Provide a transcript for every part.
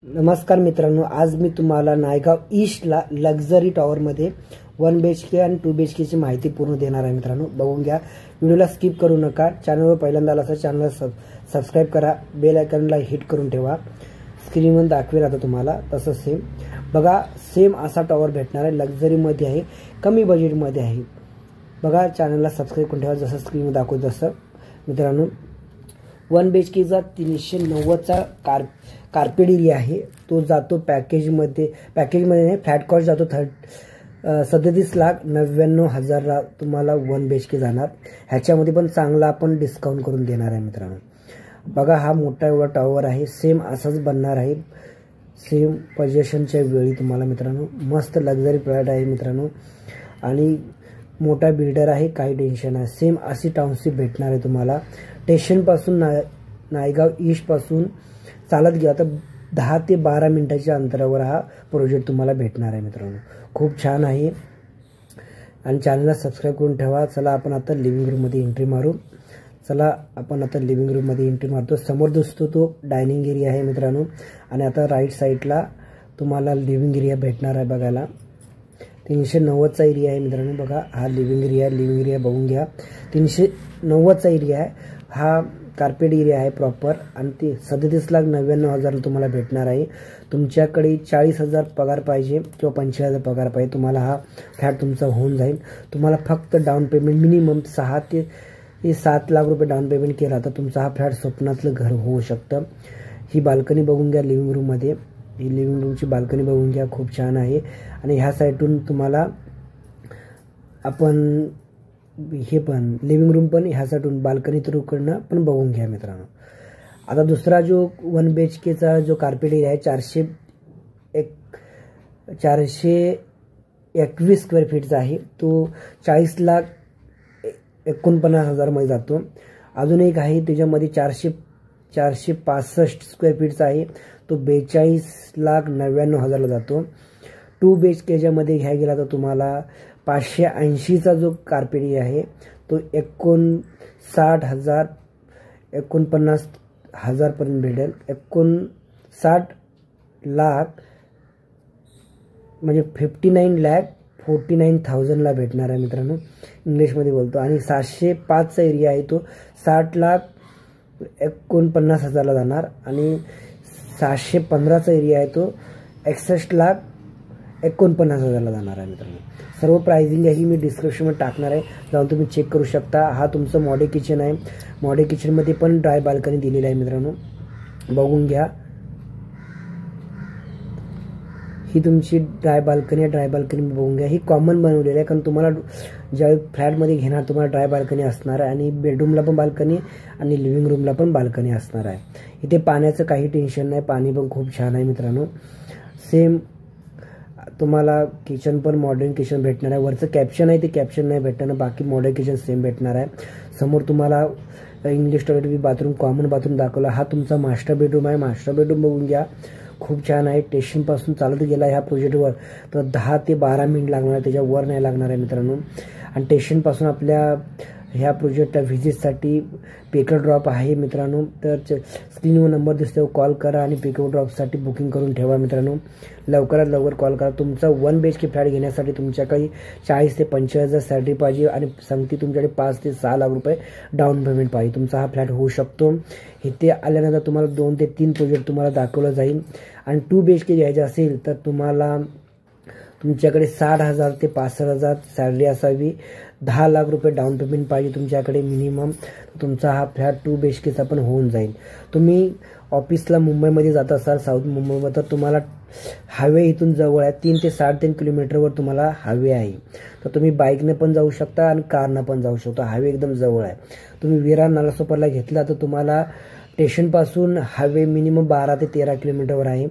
नमस्कार मित्रांनो, आज मी तुम्हाला नायगाव ईस्टला लक्झरी टॉवरमध्ये 1 BHK आणि 2 BHK ची माहिती पूर्ण देणार आहे। मित्रांनो बघून घ्या, व्हिडिओला स्किप करू नका। चॅनलवर पहिल्यांदा आला तर चॅनलला सबस्क्राइब करा, बेल आयकॉनला हिट करून ठेवा। स्क्रीनवर दाखवेल आता तुम्हाला तसं सेम बघा, सेम असा टॉवर भेटणार आहे, लक्झरी मध्ये आहे, कमी बजेट मध्ये आहे। बघा चॅनलला सबस्क्राइब करून ठेवा जसं स्क्रीनवर दाखवतो तसं। मित्रांनो 1 BHK चा 390 चा कार्पेट एरिया आहे, तो जातो पॅकेजमध्ये नाही, फ्लॅट कॉस्ट जातो 37,99,000 ला तुम्हाला 1 BHK जाणार। ह्याच्यामध्ये पण चांगला आपण डिस्काउंट करून देणार आहे। मित्रांनो बघा, हा मोठा एवढा टॉवर आहे, सेम असाच बनणार आहे, सेम पोझिशनच्या वेळी तुम्हाला। मित्रांनो मस्त लक्झरी प्लॉट आहे मित्रांनो, आणि मोठा बिल्डर आहे, काही टेन्शन आहे। सेम अशी टाउनशिप भेटणार आहे तुम्हाला। स्टेशन पासून नायगाव ईस्ट पासून चालत गेला तर 10 ते 12 मिनिटाच्या अंतरावर हा प्रोजेक्ट तुम्हाला भेटणार आहे। मित्रांनो खूप छान आहे, आणि चॅनलला सबस्क्राइब करून ठेवा। चला आपण आता लिव्हिंग रूम मध्ये एंट्री मारू। मारतो। समोर दिसतो तो डायनिंग एरिया आहे मित्रांनो, आणि आता राईट साईडला तुम्हाला लिव्हिंग एरिया भेटणार आहे बघायला। 390 चा एरिया आहे मित्रांनो। बघा हा लिव्हिंग एरिया बघून घ्या, 390 चा एरिया आहे, हा कार्पेट एरिया आहे प्रॉपर, आणि ते 37,99,000 तुम्हाला भेटणार आहे। तुमच्याकडे 40,000 पगार पाहिजे किंवा 45,000 पगार पाहिजे, तुम्हाला हा फ्लॅट तुमचा होऊन जाईल। तुम्हाला फक्त डाऊन पेमेंट मिनिमम 6 ते 7 लाख रुपये डाऊन पेमेंट केला तर तुमचा हा फ्लॅट स्वप्नातलं घर होऊ शकतं। ही बाल्कनी बघून घ्या लिव्हिंग रूम मध्ये, ही लिव्हिंग रूमची बाल्कनी बघून घ्या, खूप छान आहे। आणि ह्या साईडून तुम्हाला आपण हे पण लिव्हिंग रूम पण ह्या साईडून बाल्कनी थ्रू कडनं पण बघून घ्या मित्रांनो। आता दुसरा जो 1 BHK चा जो कार्पेट एरिया आहे 421 स्क्वेअर फीटचा आहे, तो 40,49,000 मध्ये जातो। अजून एक आहे त्याच्यामध्ये 465 स्क्वेअर फीटचा आहे, तो 42,99,000 ला जातो। 2 BHK मध्ये घ्यायला गेला तर तुम्हाला 580 चा जो कार्पेट एरिया आहे तो 49,000 पर्यंत भेटेल। 59 लाख म्हणजे 59,49,000 ला भेटणार आहे मित्रांनो, इंग्लिशमध्ये बोलतो। आणि 705 चा एरिया आहे, तो 60,49,000 ला जाणार। आणि 715 चा एरिया आहे, तो 61,49,000 ला जाणार आहे मित्रांनो। सर्व प्राइसिंग ही मी डिस्क्रिप्शनमध्ये टाकणार आहे, जाऊन तुम्ही चेक करू शकता। हा तुमचं मॉडेल किचन आहे, मॉडेल किचनमध्ये पण ड्राय बाल्कनी दिलेली आहे मित्रांनो, बघून घ्या। ही तुमची ड्राय बाल्कनी बघून घ्या। ही कॉमन बनवलेली आहे, कारण तुम्हाला ज्यावेळी फ्लॅटमध्ये घेणार तुम्हाला ड्राय बाल्कनी असणार आहे, आणि बेडरूमला पण बाल्कनी आणि लिव्हिंग रूमला पण बाल्कनी असणार आहे। इथे पाण्याचं काही टेन्शन नाही, पाणी पण खूप छान आहे मित्रांनो। सेम तुम्हाला किचन पण मॉडर्न किचन भेटणार आहे। वरचं कॅप्शन आहे ते कॅप्शन नाही भेटणार, बाकी मॉडर्न किचन सेम भेटणार आहे। समोर तुम्हाला English toilet, bathroom, common bathroom दाखवला। हा तुमचा मास्टर बेडरूम आहे, मास्टर बेडरूम बघून घ्या, खूप छान आहे। स्टेशन पासून चालत गेला ह्या प्रोजेक्टवर तर 10 ते 12 मिनिट लागणार आहे, त्याच्यावर नाही लागणार आहे मित्रांनो। आणि स्टेशन पासून आपल्या ह्या प्रोजेक्टच्या व्हिजिटसाठी पिकअप ड्रॉप आहे मित्रांनो, तर स्क्रीनवर नंबर दिसतो, कॉल करा आणि पिकअप ड्रॉपसाठी बुकिंग करून ठेवा मित्रांनो। लवकरात लवकर कॉल करा। तुमचा 1 BHK फ्लॅट घेण्यासाठी तुमच्याकडे 40 ते 45,000 सॅलरी पाहिजे, आणि सांगते तुमच्याकडे 5 ते 6 लाख रुपये डाऊन पेमेंट पाहिजे, तुमचा हा फ्लॅट होऊ शकतो। इथे आल्यानंतर तुम्हाला 2 ते 3 प्रोजेक्ट तुम्हाला दाखवलं जाईल। आणि 2 BHK घ्यायचे असेल तर तुम्हाला तुमच्याकडे 60,000 ते 65,000 सॅलरी असावी, 10 लाख रुपये डाऊन पेमेंट पाहिजे तुमच्याकडे मिनिमम, तुमचा हा फ्लॅट 2 BHK चा पण होऊन जाईल। तुम्ही ऑफिसला मुंबईमध्ये जात असाल, साऊथ मुंबईमध्ये, तर तुम्हाला हायवे इथून जवळ आहे, 3 ते 3.5 किलोमीटरवर तुम्हाला हायवे आहे, तर तुम्ही बाईकने पण जाऊ शकता आणि कारने पण जाऊ शकता, हायवे एकदम जवळ आहे। तुम्ही विरार नालासोपारला घेतला तर तुम्हाला स्टेशन पासून हायवे मिनिमम 12 ते 13 किलोमीटरवर आहे,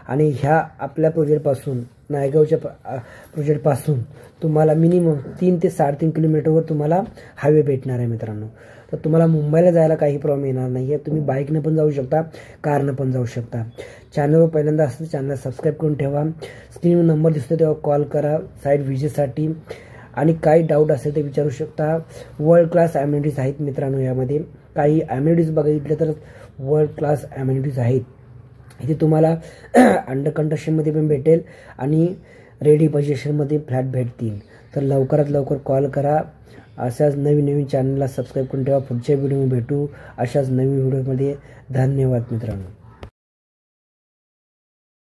आणि ह्या आपल्या प्रोजेक्टपासून नायगावच्या प्रोजेक्टपासून तुम्हाला मिनिमम 3 ते 3.5 किलोमीटरवर तुम्हाला हायवे भेटणार आहे मित्रांनो। तर तुम्हाला मुंबईला जायला काही प्रॉब्लेम येणार नाही आहे, तुम्ही बाईकने पण जाऊ शकता, कारने पण जाऊ शकता। चॅनलवर पहिल्यांदा असतं चॅनल सबस्क्राइब करून ठेवा, स्क्रीनवर नंबर दिसतो तेव्हा कॉल करा साईट व्हिजिटसाठी, आणि काही डाऊट असेल ते विचारू शकता। वर्ल्ड क्लास ॲम्युनिटीज आहेत मित्रांनो, यामध्ये काही ॲम्युनिटीज बघितले तर वर्ल्ड क्लास ॲम्युनिटीज आहेत। इथे तुम्हाला अंडर कंस्ट्रक्शनमध्ये पण भेटेल आणि रेडी पोझिशनमध्ये फ्लॅट भेटतील. तर लवकरात लवकर कॉल करा. अशाच नवीन नवीन चॅनलला सबस्क्राईब करून ठेवा. पुढच्या व्हिडिओमध्ये भेटू अशाच नवीन व्हिडिओमध्ये. धन्यवाद मित्रांनो.